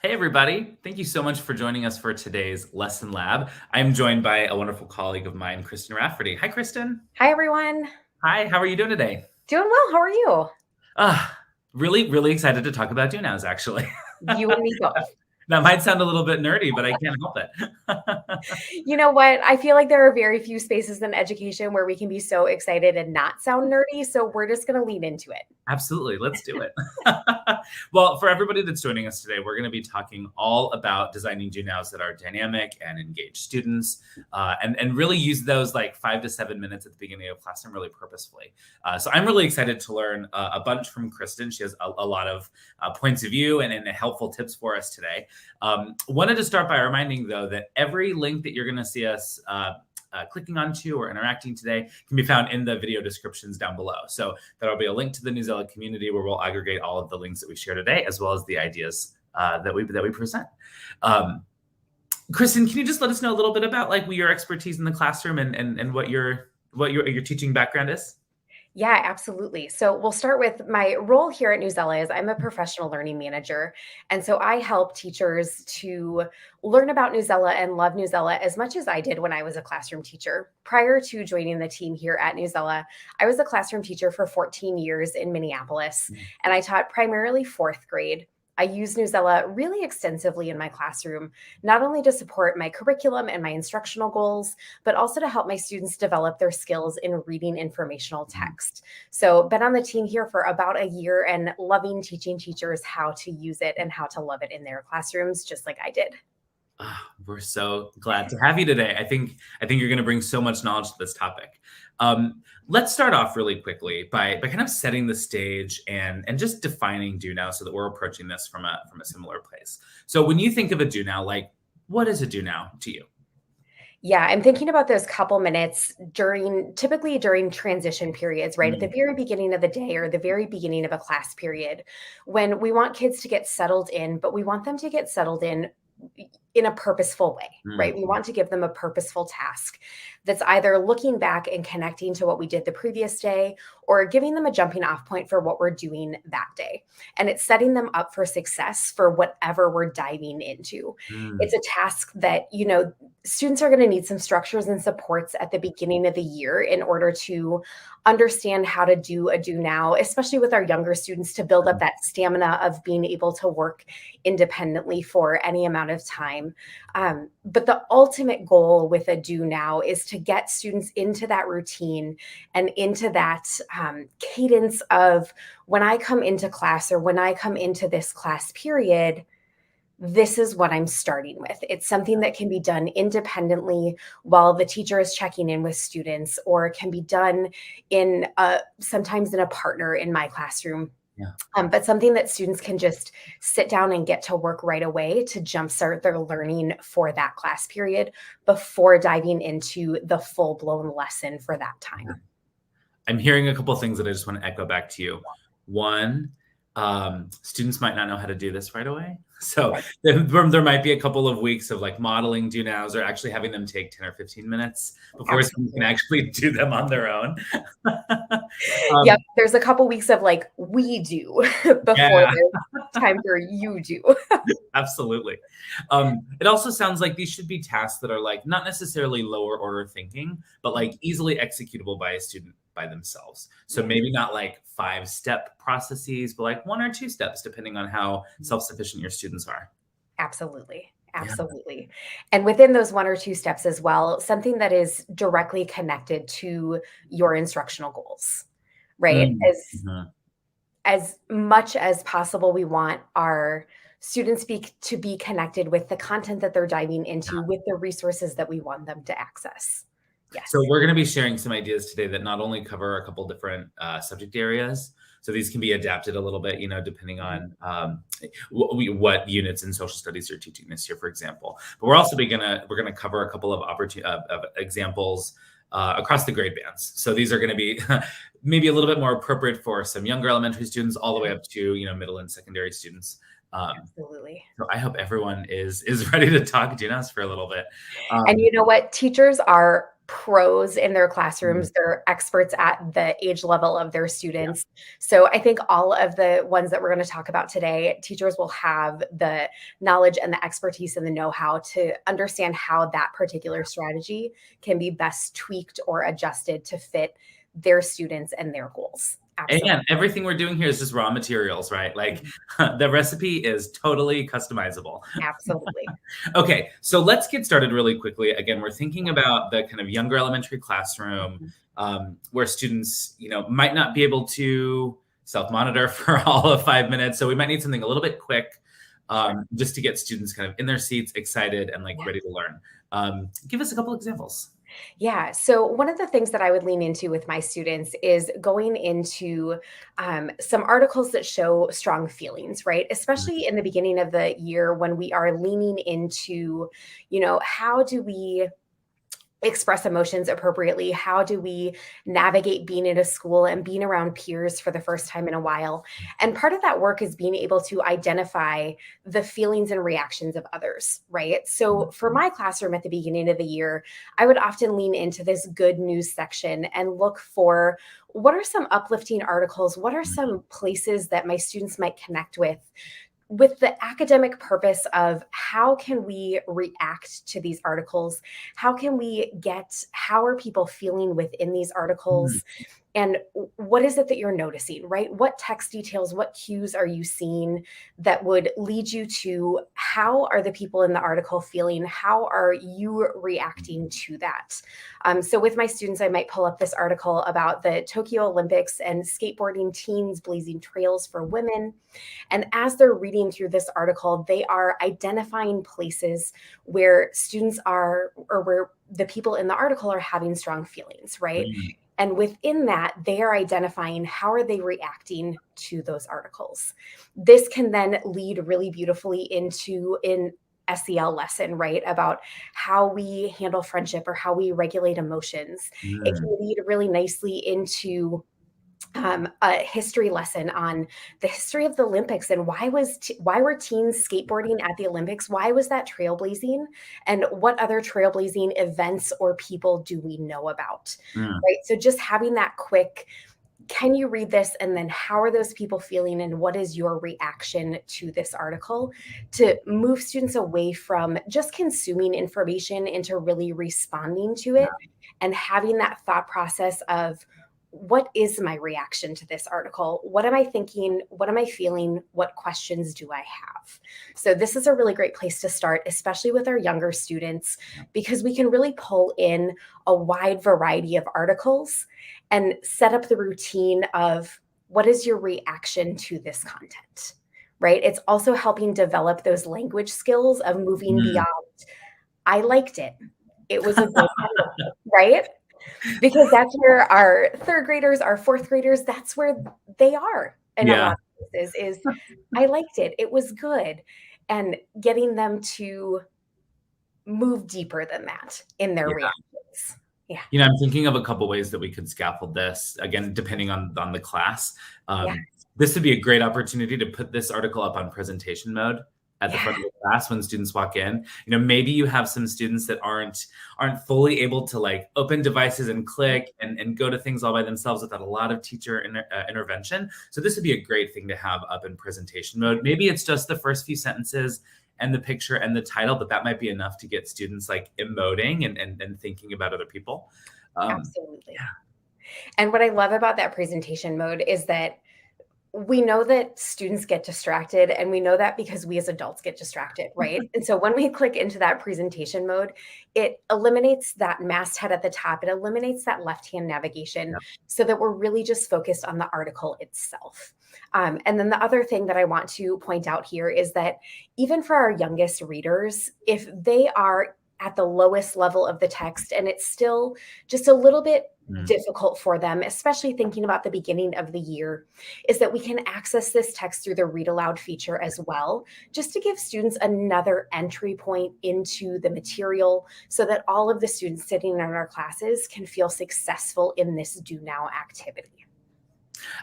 Hey, everybody. Thank you so much for joining us for today's Lesson Lab. I'm joined by a wonderful colleague of mine, Kristen Rafferty. Hi, Kristen. Hi, everyone. Hi, how are you doing today? Doing well. How are you? Uh, really excited to talk about DNOWs, actually. You and me both. That might sound a little bit nerdy, but I can't help it. You know what? I feel like there are very few spaces in education where we can be so excited and not sound nerdy. So we're just going to lean into it. Absolutely. Let's do it. Well, for everybody that's joining us today, we're going to be talking all about designing DNOWs that are dynamic and engage students and really use those like 5 to 7 minutes at the beginning of class and really purposefully. So I'm really excited to learn a bunch from Kristen. She has a lot of points of view and helpful tips for us today. Wanted to start by reminding, though, that every link that you're going to see us clicking onto or interacting today can be found in the video descriptions down below. So there'll be a link to the Newsela community where we'll aggregate all of the links that we share today, as well as the ideas that we present. Kristen, can you just let us know a little bit about like your expertise in the classroom and what your teaching background is? Yeah, absolutely. So we'll start with my role here at Newsela is I'm a professional learning manager. And so I help teachers to learn about Newsela and love Newsela as much as I did when I was a classroom teacher. Prior to joining the team here at Newsela, I was a classroom teacher for 14 years in Minneapolis, and I taught primarily fourth grade. I use Newsela really extensively in my classroom, not only to support my curriculum and my instructional goals, but also to help my students develop their skills in reading informational text. So been on the team here for about a year and loving teaching teachers how to use it and how to love it in their classrooms, just like I did. We're so glad to have you today. I think you're going to bring so much knowledge to this topic. Let's start off really quickly by kind of setting the stage and just defining do now so that we're approaching this from a similar place. So when you think of a do now, like what is a do now to you? Yeah, I'm thinking about those couple minutes typically during transition periods, right? At the very beginning of the day or the very beginning of a class period, when we want kids to get settled in, but we want them to get settled in a purposeful way, right? We want to give them a purposeful task that's either looking back and connecting to what we did the previous day or giving them a jumping off point for what we're doing that day. And it's setting them up for success for whatever we're diving into. It's a task that, students are going to need some structures and supports at the beginning of the year in order to understand how to do a do now, especially with our younger students, to build up that stamina of being able to work independently for any amount of time. But the ultimate goal with a do now is to get students into that routine and into that cadence of when I come into class or when I come into this class period, this is what I'm starting with. It's something that can be done independently while the teacher is checking in with students, or can be done sometimes in a partner in my classroom. But something that students can just sit down and get to work right away to jumpstart their learning for that class period before diving into the full-blown lesson for that time. I'm hearing a couple of things that I just want to echo back to you. One, students might not know how to do this right away. So there might be a couple of weeks of like modeling do nows or actually having them take 10 or 15 minutes before someone can actually do them on their own. Yep, there's a couple weeks of like we do before there's time for you do. Absolutely. It also sounds like these should be tasks that are like not necessarily lower order thinking, but like easily executable by a student by themselves. So maybe not like 5-step processes, but like 1 or 2 steps, depending on how self-sufficient your students are. Absolutely. Absolutely. And within those 1 or 2 steps as well, something that is directly connected to your instructional goals, right? As much as possible, we want our students to be connected with the content that they're diving into, with the resources that we want them to access. Yes. So we're going to be sharing some ideas today that not only cover a couple different subject areas, so these can be adapted a little bit, depending on what units in social studies you're teaching this year, for example. But we're also we're going to cover a couple of examples across the grade bands. So these are going to be maybe a little bit more appropriate for some younger elementary students, all the way up to middle and secondary students. Absolutely. So I hope everyone is ready to talk DNOWs for a little bit. And you know what? Teachers are pros in their classrooms. They're experts at the age level of their students. So I think all of the ones that we're going to talk about today, teachers will have the knowledge and the expertise and the know-how to understand how that particular strategy can be best tweaked or adjusted to fit their students and their goals. Absolutely. And everything we're doing here is just raw materials, right? Like the recipe is totally customizable. Absolutely. Okay, so let's get started really quickly. Again, we're thinking about the kind of younger elementary classroom where students, might not be able to self-monitor for all of 5 minutes. So we might need something a little bit quick just to get students kind of in their seats, excited and ready to learn. Give us a couple examples. Yeah. So one of the things that I would lean into with my students is going into some articles that show strong feelings, right? Especially in the beginning of the year when we are leaning into, how do we express emotions appropriately? How do we navigate being in a school and being around peers for the first time in a while? And part of that work is being able to identify the feelings and reactions of others, right? So for my classroom at the beginning of the year, I would often lean into this good news section and look for what are some uplifting articles? What are some places that my students might connect with the academic purpose of how can we react to these articles? How are people feeling within these articles? And what is it that you're noticing, right? What text details, what cues are you seeing that would lead you to how are the people in the article feeling? How are you reacting to that? So with my students, I might pull up this article about the Tokyo Olympics and skateboarding teens blazing trails for women. And as they're reading through this article, they are identifying places where students are, or where the people in the article are having strong feelings, right? And within that, they are identifying how are they reacting to those articles. This can then lead really beautifully into an SEL lesson, right? About how we handle friendship or how we regulate emotions. It can lead really nicely into a history lesson on the history of the Olympics and why were teens skateboarding at the Olympics? Why was that trailblazing? And what other trailblazing events or people do we know about? Right. So just having that quick, can you read this? And then how are those people feeling? And what is your reaction to this article to move students away from just consuming information into really responding to it and having that thought process of, what is my reaction to this article? What am I thinking? What am I feeling? What questions do I have? So this is a really great place to start, especially with our younger students, because we can really pull in a wide variety of articles and set up the routine of what is your reaction to this content, right? It's also helping develop those language skills of moving beyond, I liked it. It was a good article, right? Because that's where our third graders, our fourth graders, that's where they are in a lot of places is, I liked it. It was good. And getting them to move deeper than that in their reactions. Yeah. I'm thinking of a couple ways that we could scaffold this, again, depending on the class. This would be a great opportunity to put this article up on presentation mode at the front of the class when students walk in. Maybe you have some students that aren't fully able to open devices and click and go to things all by themselves without a lot of teacher intervention. So this would be a great thing to have up in presentation mode. Maybe it's just the first few sentences and the picture and the title, but that might be enough to get students emoting and thinking about other people. Absolutely. And what I love about that presentation mode is that we know that students get distracted, and we know that because we as adults get distracted, right? And so when we click into that presentation mode, it eliminates that masthead at the top. It eliminates that left-hand navigation so that we're really just focused on the article itself. And then the other thing that I want to point out here is that even for our youngest readers, if they are at the lowest level of the text and it's still just a little bit difficult for them, especially thinking about the beginning of the year, is that we can access this text through the read aloud feature as well, just to give students another entry point into the material so that all of the students sitting in our classes can feel successful in this do now activity.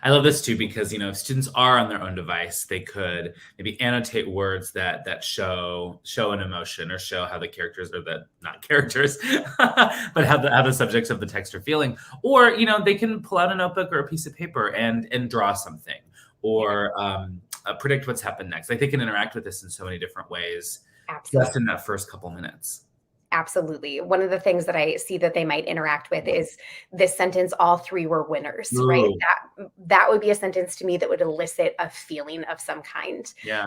I love this too because if students are on their own device, they could maybe annotate words that show an emotion or show how the characters or the not characters, but how the subjects of the text are feeling. Or they can pull out a notebook or a piece of paper and draw something or predict what's happened next. Like they can interact with this in so many different ways, Absolutely. just in that first couple minutes. Absolutely. One of the things that I see that they might interact with is this sentence, all three were winners, right? Ooh, That would be a sentence to me that would elicit a feeling of some kind. yeah.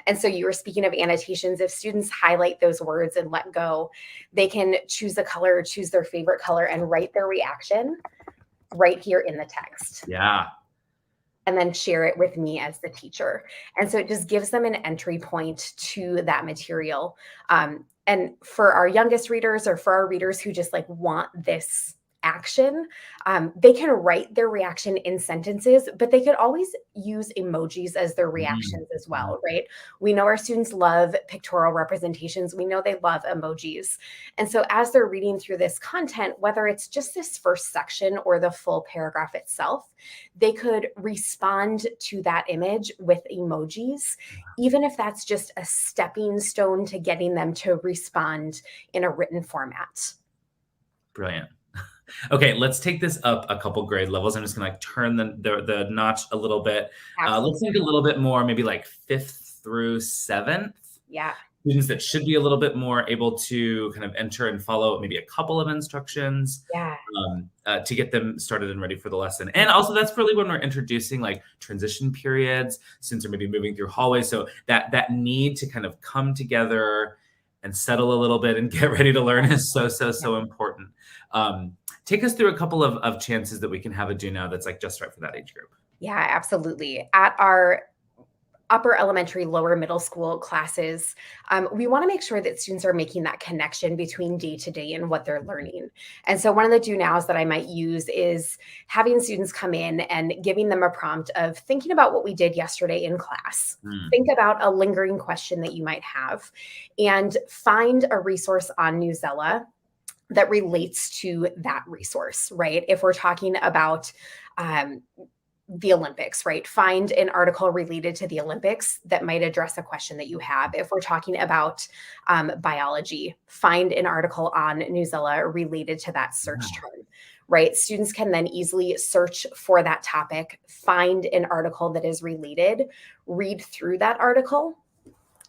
And so you were speaking of annotations. If students highlight those words and let go, they can choose a color, choose their favorite color, and write their reaction right here in the text. Yeah. And then share it with me as the teacher. And so it just gives them an entry point to that material. And for our youngest readers or for our readers who just like want this action, they can write their reaction in sentences, but they could always use emojis as their reactions as well, right? We know our students love pictorial representations. We know they love emojis. And so as they're reading through this content, whether it's just this first section or the full paragraph itself, they could respond to that image with emojis, even if that's just a stepping stone to getting them to respond in a written format. Brilliant. Okay, let's take this up a couple grade levels. I'm just gonna turn the notch a little bit. Let's think a little bit more, maybe like 5th through 7th. Yeah. Students that should be a little bit more able to kind of enter and follow maybe a couple of instructions Yeah. To get them started and ready for the lesson. And also that's really when we're introducing like transition periods, students are maybe moving through hallways. So that need to kind of come together and settle a little bit and get ready to learn is so important. Take us through a couple of chances that we can have a do now that's like just right for that age group. Yeah, absolutely. At our upper elementary, lower middle school classes, we want to make sure that students are making that connection between day to day and what they're learning. And so one of the do nows that I might use is having students come in and giving them a prompt of thinking about what we did yesterday in class. Think about a lingering question that you might have and find a resource on Newsela that relates to that resource, right? If we're talking about the Olympics, right? Find an article related to the Olympics that might address a question that you have. If we're talking about biology, find an article on Newsela related to that search term, right? Students can then easily search for that topic, find an article that is related, read through that article,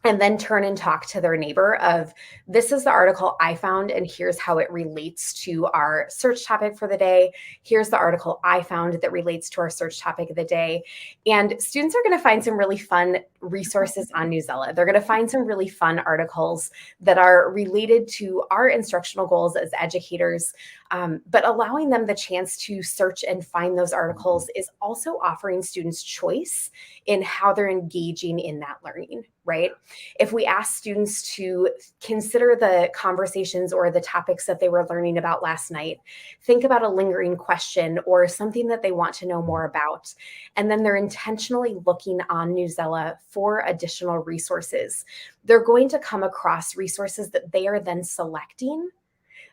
and then turn and talk to their neighbor of, this is the article I found, and here's how it relates to our search topic for the day. Here's the article I found that relates to our search topic of the day. And students are going to find some really fun resources on Newsela. They're going to find some really fun articles that are related to our instructional goals as educators, but allowing them the chance to search and find those articles is also offering students choice in how they're engaging in that learning, right? If we ask students to consider the conversations or the topics that they were learning about last night, think about a lingering question or something that they want to know more about, and then they're intentionally looking on Newsela for additional resources, they're going to come across resources that they are then selecting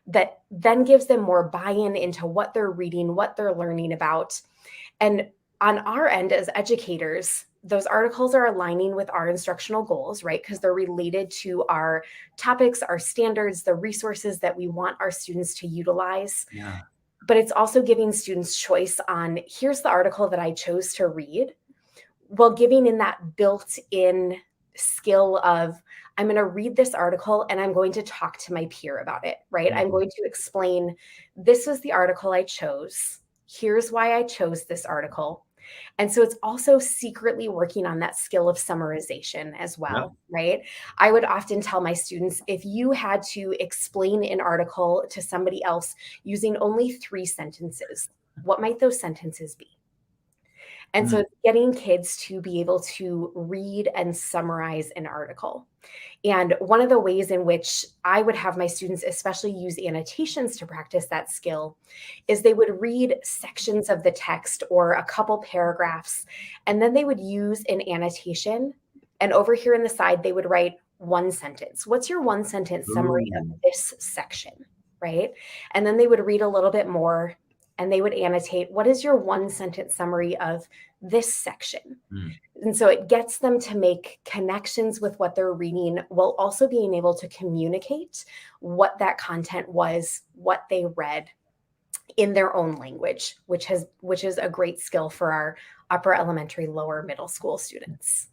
that then gives them more buy-in into what they're reading, what they're learning about. And on our end as educators, those articles are aligning with our instructional goals, right? Because they're related to our topics, our standards, the resources that we want our students to utilize. Yeah. But it's also giving students choice on, here's the article that I chose to read, while giving in that built-in skill of, I'm going to read this article and I'm going to talk to my peer about it, right? I'm going to explain, this was the article I chose. Here's why I chose this article. And so it's also secretly working on that skill of summarization as well, right? I would often tell my students, if you had to explain an article to somebody else using only 3 sentences, what might those sentences be? And so it's getting kids to be able to read and summarize an article. And one of the ways in which I would have my students especially use annotations to practice that skill is they would read sections of the text or a couple paragraphs, and then they would use an annotation. And over here in the side, they would write 1 sentence. What's your 1 sentence summary of this section, right? And then they would read a little bit more, and they would annotate, what is your one sentence summary of this section? Mm. And so it gets them to make connections with what they're reading while also being able to communicate what that content was, what they read in their own language, which is a great skill for our upper elementary, lower middle school students.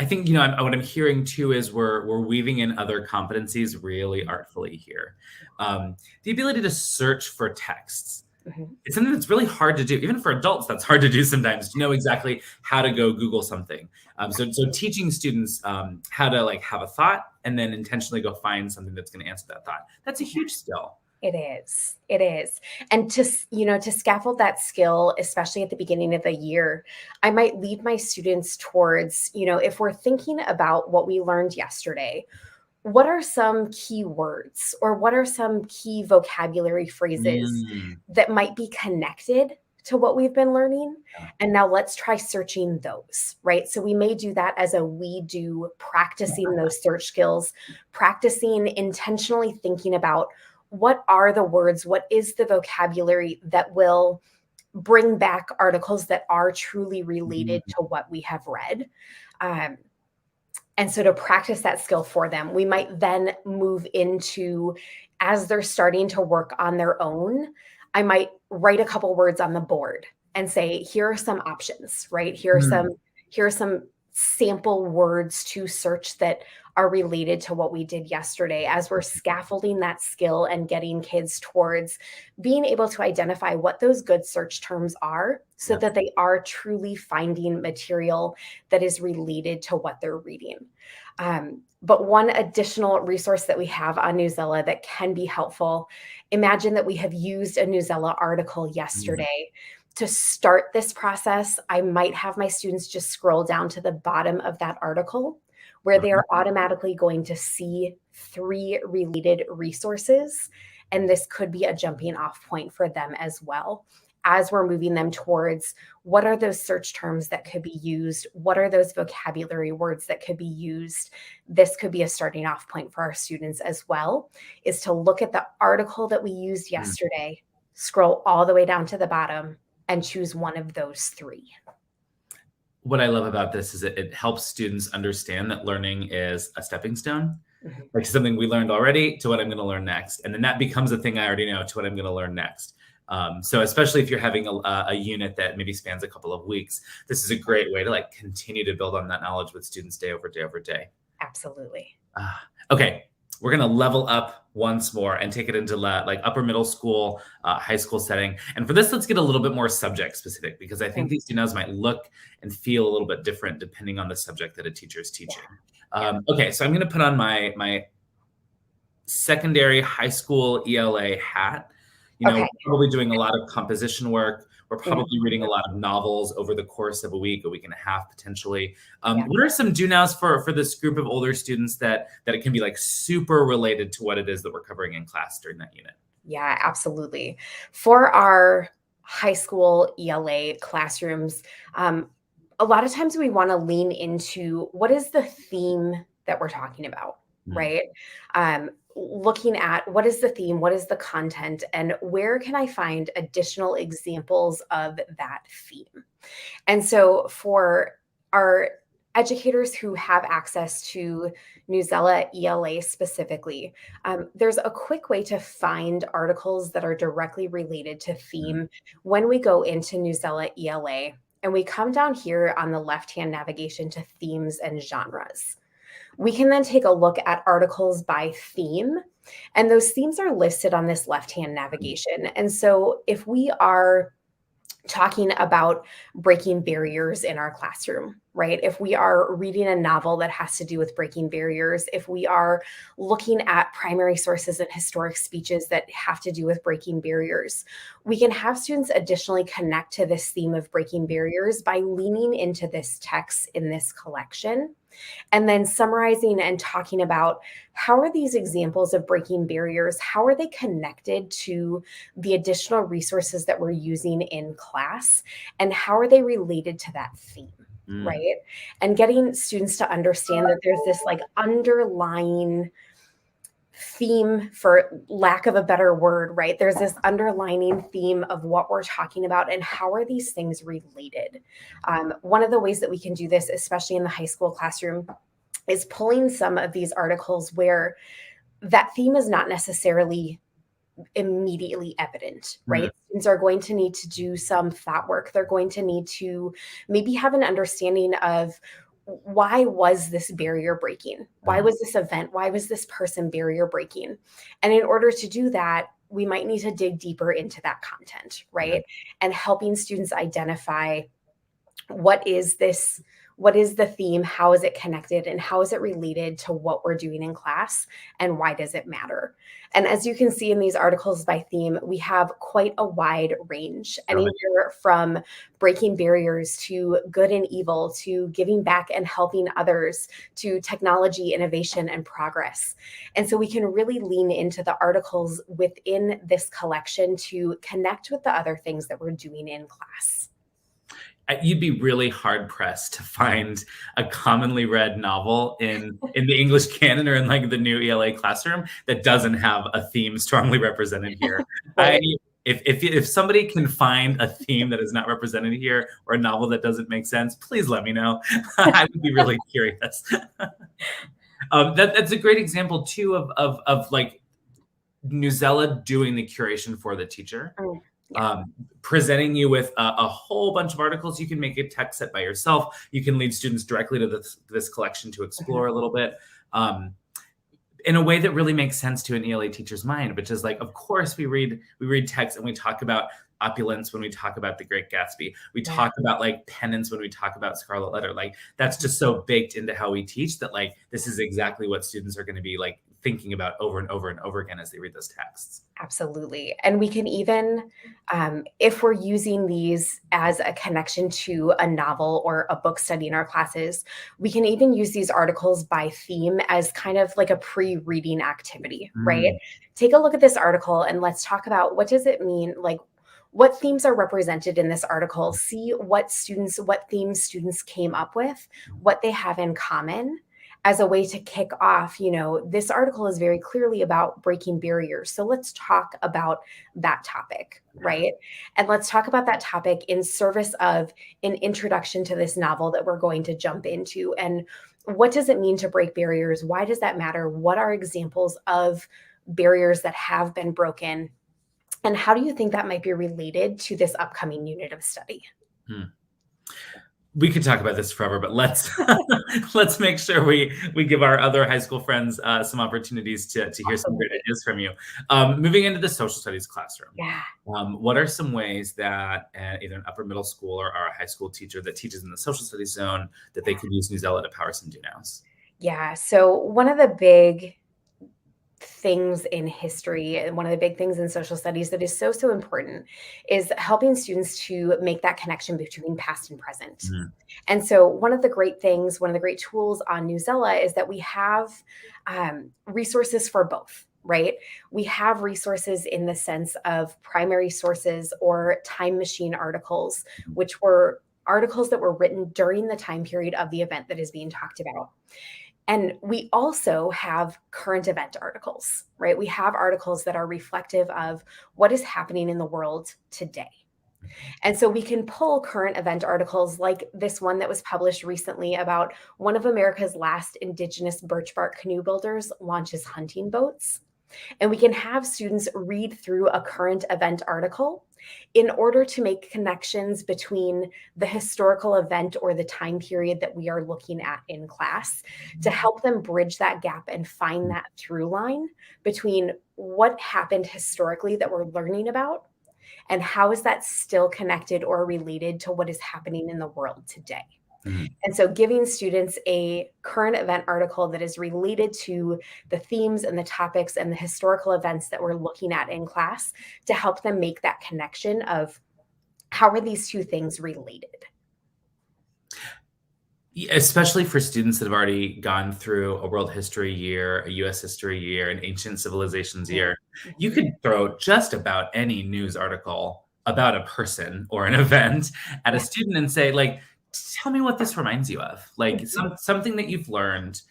I think, what I'm hearing too is we're weaving in other competencies really artfully here. The ability to search for texts. Mhm. It's something that's really hard to do. Even for adults, that's hard to do sometimes, to know exactly how to go Google something. So teaching students how to like have a thought and then intentionally go find something that's going to answer that thought. That's a huge skill. It is. It is. And to scaffold that skill, especially at the beginning of the year, I might lead my students towards, if we're thinking about what we learned yesterday, what are some key words or what are some key vocabulary phrases that might be connected to what we've been learning? And now let's try searching those, right? So we may do that as we do practicing those search skills, practicing intentionally thinking about what are the words, what is the vocabulary that will bring back articles that are truly related to what we have read. And so to practice that skill for them, we might then move into, as they're starting to work on their own, I might write a couple words on the board and say, here are some options, right? Here are some sample words to search that are related to what we did yesterday, as we're scaffolding that skill and getting kids towards being able to identify what those good search terms are so that they are truly finding material that is related to what they're reading. But one additional resource that we have on Newsela that can be helpful, imagine that we have used a Newsela article yesterday. To start this process, I might have my students just scroll down to the bottom of that article where they are automatically going to see 3 related resources. And this could be a jumping off point for them as well, as we're moving them towards what are those search terms that could be used? What are those vocabulary words that could be used? This could be a starting off point for our students as well, is to look at the article that we used yesterday, scroll all the way down to the bottom, and choose one of those 3. What I love about this is it helps students understand that learning is a stepping stone, like something we learned already to what I'm going to learn next. And then that becomes a thing I already know to what I'm going to learn next. So especially if you're having a unit that maybe spans a couple of weeks, this is a great way to like continue to build on that knowledge with students day over day over day. Absolutely. Okay. We're going to level up once more and take it into like upper middle school, high school setting. And for this, let's get a little bit more subject specific, because I think these DNOWs might look and feel a little bit different depending on the subject that a teacher is teaching. Okay, so I'm going to put on my secondary high school ELA hat. We're probably doing a lot of composition work. We're probably reading a lot of novels over the course of a week and a half, potentially. What are some do-nows for this group of older students that it can be like super related to what it is that we're covering in class during that unit? Yeah, absolutely. For our high school ELA classrooms, a lot of times we want to lean into what is the theme that we're talking about, right? Looking at what is the theme, what is the content, and where can I find additional examples of that theme? And so for our educators who have access to Newsela ELA specifically, there's a quick way to find articles that are directly related to theme when we go into Newsela ELA and we come down here on the left-hand navigation to themes and genres. We can then take a look at articles by theme, and those themes are listed on this left-hand navigation. And so if we are talking about breaking barriers in our classroom, right? If we are reading a novel that has to do with breaking barriers, if we are looking at primary sources and historic speeches that have to do with breaking barriers, we can have students additionally connect to this theme of breaking barriers by leaning into this text in this collection and then summarizing and talking about how are these examples of breaking barriers, how are they connected to the additional resources that we're using in class, and how are they related to that theme, right? And getting students to understand that there's this like underlying theme, for lack of a better word, right? There's this underlining theme of what we're talking about and how are these things related. One of the ways that we can do this, especially in the high school classroom, is pulling some of these articles where that theme is not necessarily immediately evident, right? Mm. Students are going to need to do some thought work. They're going to need to maybe have an understanding of, why was this barrier breaking? Why was this event? Why was this person barrier breaking? And in order to do that, we might need to dig deeper into that content, right? And helping students identify, what is this? What is the theme? How is it connected? And how is it related to what we're doing in class? And why does it matter? And as you can see in these articles by theme, we have quite a wide range, anywhere from breaking barriers to good and evil, to giving back and helping others, to technology, innovation, and progress. And so we can really lean into the articles within this collection to connect with the other things that we're doing in class. You'd be really hard pressed to find a commonly read novel in the English canon or in like the new ELA classroom that doesn't have a theme strongly represented here. Right. If somebody can find a theme that is not represented here, or a novel that doesn't make sense, please let me know. I would be really curious. That's a great example too of like Newsela doing the curation for the teacher. Presenting you with a whole bunch of articles. You can make a text set by yourself. You can lead students directly to this collection to explore a little bit in a way that really makes sense to an ELA teacher's mind, which is like, of course, we read text and we talk about opulence when we talk about The Great Gatsby. We talk about like penance when we talk about Scarlet Letter. Like that's just so baked into how we teach that like this is exactly what students are going to be like thinking about over and over and over again as they read those texts. Absolutely. And we can even, if we're using these as a connection to a novel or a book study in our classes, we can even use these articles by theme as kind of like a pre-reading activity, right? Take a look at this article and let's talk about, what does it mean? Like, what themes are represented in this article? See what themes students came up with, what they have in common, as a way to kick off, this article is very clearly about breaking barriers. So let's talk about that topic, right? And let's talk about that topic in service of an introduction to this novel that we're going to jump into. And what does it mean to break barriers? Why does that matter? What are examples of barriers that have been broken? And how do you think that might be related to this upcoming unit of study? We could talk about this forever, but let's make sure we give our other high school friends some opportunities to hear some great ideas from you. Moving into the social studies classroom, what are some ways that either an upper middle school or a high school teacher that teaches in the social studies zone that they could use Newsela to power some do-nows? Yeah, so one of the big things in history and one of the big things in social studies that is so important is helping students to make that connection between past and present. And so one of the great tools on Newsela is that we have resources for both, right? We have resources in the sense of primary sources or time machine articles, which were articles that were written during the time period of the event that is being talked about. And we also have current event articles, right? We have articles that are reflective of what is happening in the world today. And so we can pull current event articles like this one that was published recently about one of America's last indigenous birch bark canoe builders launches hunting boats. And we can have students read through a current event article in order to make connections between the historical event or the time period that we are looking at in class, to help them bridge that gap and find that through line between what happened historically that we're learning about and how is that still connected or related to what is happening in the world today. And so giving students a current event article that is related to the themes and the topics and the historical events that we're looking at in class to help them make that connection of how are these two things related. Especially for students that have already gone through a world history year, a US history year, an ancient civilizations year, you could throw just about any news article about a person or an event at a student and say, like, tell me what this reminds you of, like something that you've learned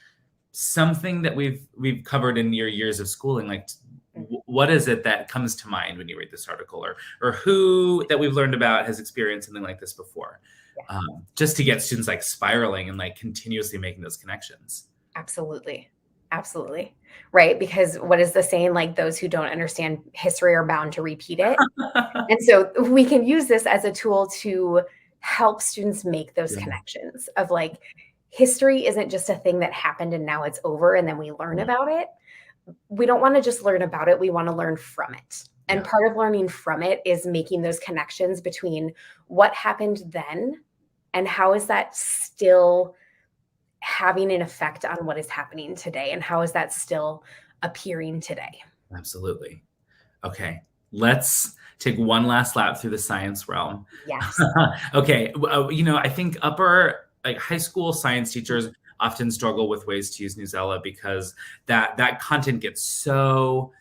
something that we've covered in your years of schooling, like what is it that comes to mind when you read this article, or who that we've learned about has experienced something like this before, just to get students like spiraling and like continuously making those connections. Absolutely. Absolutely. Right. Because what is the saying? Like, those who don't understand history are bound to repeat it. And so we can use this as a tool to help students make those connections of like, history isn't just a thing that happened and now it's over and then we learn about it. We don't want to just learn about it. We want to learn from it. And part of learning from it is making those connections between what happened then and how is that still having an effect on what is happening today, and how is that still appearing today. Absolutely. Okay, let's take one last lap through the science realm. Yes. Okay, I think high school science teachers often struggle with ways to use Newsela because that content gets so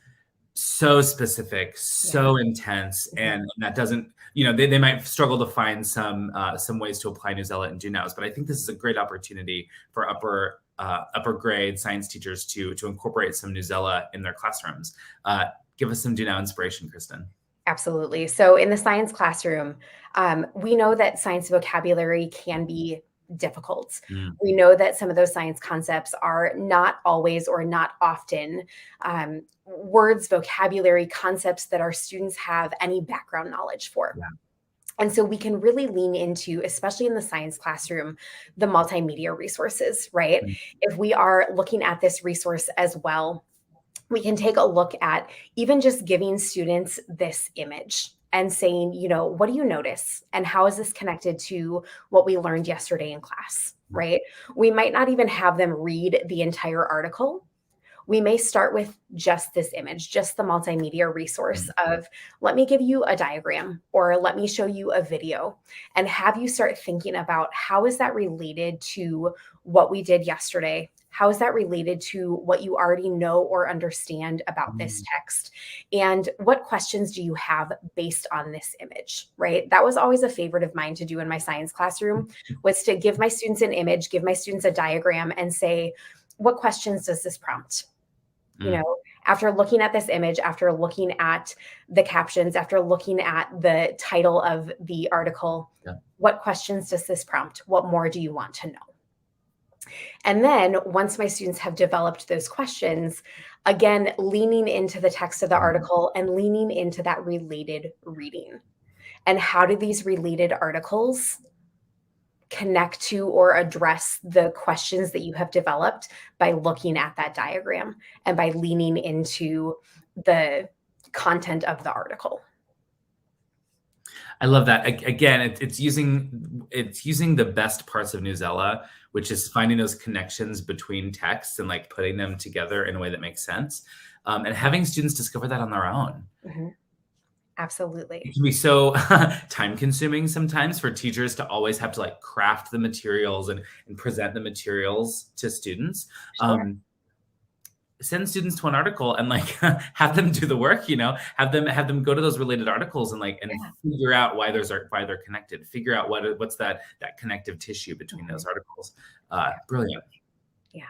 specific, so intense, and that doesn't, they might struggle to find some ways to apply Newsela and DoNows. But I think this is a great opportunity for upper grade science teachers to incorporate some Newsela in their classrooms. Give us some DoNow inspiration, Kristen. Absolutely. So in the science classroom, we know that science vocabulary can be difficult. We know that some of those science concepts are not always or not often words, vocabulary, concepts that our students have any background knowledge for. And so we can really lean into, especially in the science classroom, the multimedia resources, right? If we are looking at this resource as well, we can take a look at even just giving students this image and saying, what do you notice? And how is this connected to what we learned yesterday in class, right? We might not even have them read the entire article. We may start with just this image, just the multimedia resource of, let me give you a diagram or let me show you a video, and have you start thinking about how is that related to what we did yesterday? How is that related to what you already know or understand about this text? And what questions do you have based on this image, right? That was always a favorite of mine to do in my science classroom, was to give my students an image, give my students a diagram, and say, what questions does this prompt? After looking at this image, after looking at the captions, after looking at the title of the article, what questions does this prompt? What more do you want to know? And then once my students have developed those questions, again, leaning into the text of the article and leaning into that related reading. And how do these related articles connect to or address the questions that you have developed by looking at that diagram and by leaning into the content of the article? I love that. Again, it's using the best parts of Newsela, which is finding those connections between texts and like putting them together in a way that makes sense, and having students discover that on their own. Absolutely. It can be so time consuming sometimes for teachers to always have to like craft the materials and present the materials to students. Sure. Send students to an article and like have them do the work, have them go to those related articles and figure out why they're connected, figure out what's that connective tissue between those articles. Brilliant. Yeah.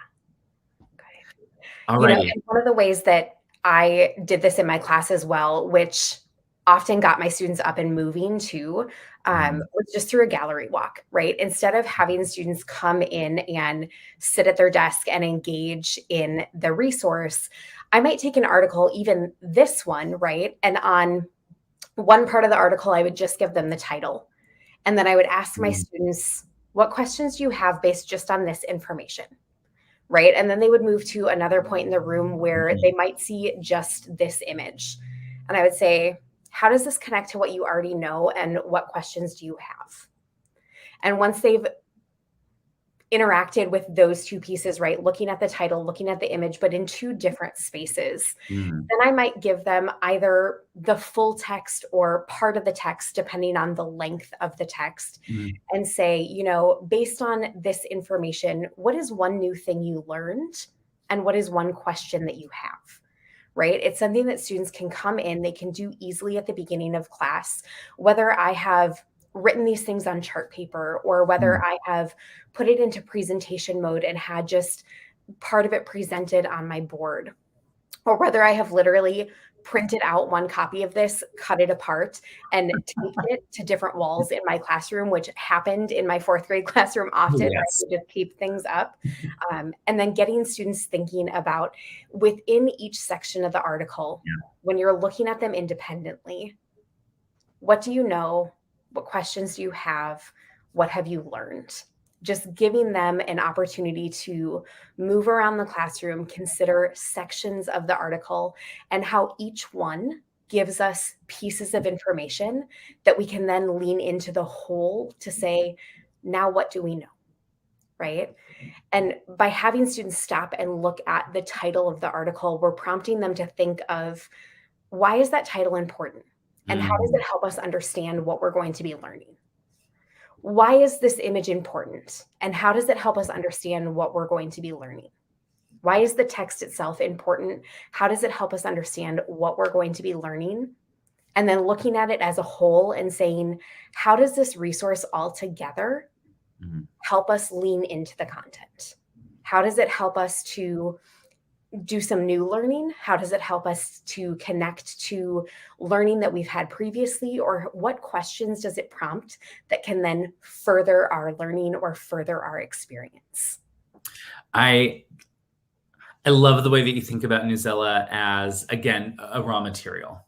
Okay. All right. One of the ways that I did this in my class as well, which often got my students up and moving too, was just through a gallery walk, right? Instead of having students come in and sit at their desk and engage in the resource, I might take an article, even this one, right? And on one part of the article, I would just give them the title. And then I would ask my students, what questions do you have based just on this information? Right? And then they would move to another point in the room where they might see just this image. And I would say, how does this connect to what you already know, and what questions do you have? And once they've interacted with those two pieces, right, looking at the title, looking at the image, but in two different spaces, then I might give them either the full text or part of the text, depending on the length of the text, and say, based on this information, what is one new thing you learned? And what is one question that you have? Right? It's something that students can come in, they can do easily at the beginning of class, whether I have written these things on chart paper or whether I have put it into presentation mode and had just part of it presented on my board, or whether I have literally printed out one copy of this, cut it apart, and taped it to different walls in my classroom, which happened in my fourth grade classroom often. Yes. Right? We just keep things up. And then getting students thinking about within each section of the article, when you're looking at them independently, what do you know? What questions do you have? What have you learned? Just giving them an opportunity to move around the classroom, consider sections of the article, and how each one gives us pieces of information that we can then lean into the whole to say, now what do we know? Right? And by having students stop and look at the title of the article, we're prompting them to think of, why is that title important? And how does it help us understand what we're going to be learning? Why is this image important? And how does it help us understand what we're going to be learning? Why is the text itself important? How does it help us understand what we're going to be learning? And then looking at it as a whole and saying, how does this resource all together help us lean into the content? How does it help us to do some new learning? How does it help us to connect to learning that we've had previously? Or what questions does it prompt that can then further our learning or further our experience? I love the way that you think about Newsela as, again, a raw material.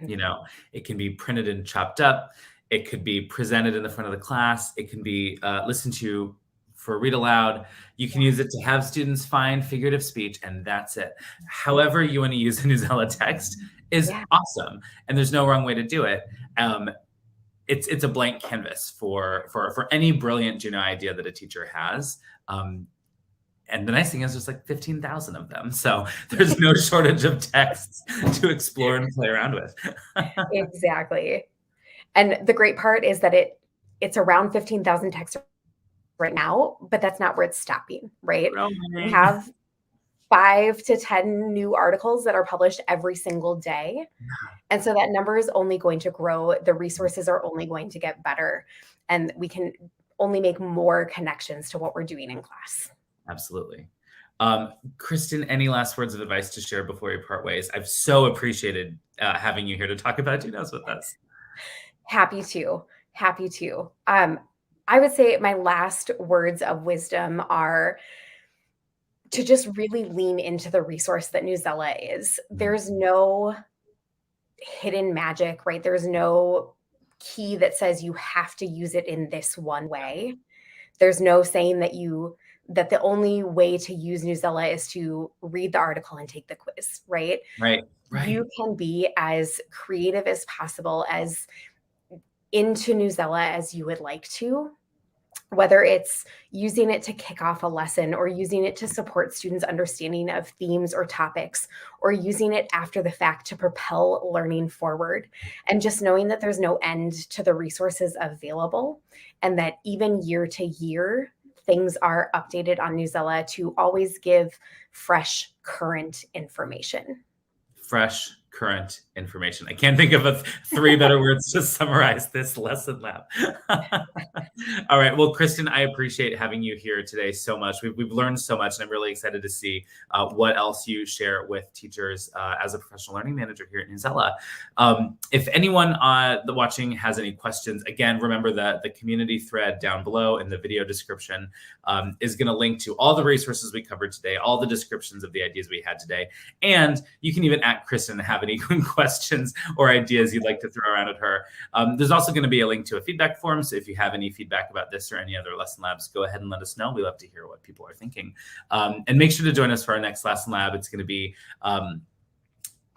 You know, it can be printed and chopped up. It could be presented in the front of the class. It can be listened to for read aloud. You can use it to have students find figurative speech, and that's it. However you want to use a Newsela text is awesome, and there's no wrong way to do it. It's a blank canvas for any brilliant Juno idea that a teacher has. And the nice thing is there's like 15,000 of them. So there's no shortage of texts to explore and play around with. Exactly. And the great part is that it's around 15,000 texts right now, but that's not where it's stopping, right? We have 5 to 10 new articles that are published every single day. And so that number is only going to grow. The resources are only going to get better, and we can only make more connections to what we're doing in class. Absolutely. Kristen, any last words of advice to share before we part ways? I've so appreciated having you here to talk about Junos with us. Happy to. I would say my last words of wisdom are to just really lean into the resource that Newsela is. There's no hidden magic, right? There's no key that says you have to use it in this one way. There's no saying that the only way to use Newsela is to read the article and take the quiz, right? Right. You can be as creative as possible, as into Newsela as you would like to, whether it's using it to kick off a lesson or using it to support students' understanding of themes or topics, or using it after the fact to propel learning forward. And just knowing that there's no end to the resources available, and that even year to year, things are updated on Newsela to always give fresh, current information. Fresh, current information. I can't think of 3 better words to summarize this lesson lab. All right. Well, Kristen, I appreciate having you here today so much. We've learned so much, and I'm really excited to see what else you share with teachers as a professional learning manager here at Newsela. If anyone watching has any questions, again, remember that the community thread down below in the video description is going to link to all the resources we covered today, all the descriptions of the ideas we had today. And you can even at Kristen have any questions or ideas you'd like to throw around at her. There's also going to be a link to a feedback form. So if you have any feedback about this or any other lesson labs, go ahead and let us know. We love to hear what people are thinking. And make sure to join us for our next lesson lab. It's going to be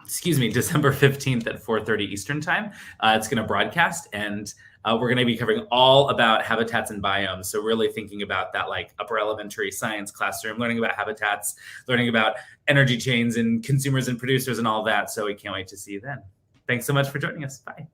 December 15th at 4:30 Eastern time. It's going to broadcast, and we're going to be covering all about habitats and biomes. So really thinking about that like upper elementary science classroom, learning about habitats, learning about energy chains and consumers and producers and all that. So we can't wait to see you then. Thanks so much for joining us. Bye.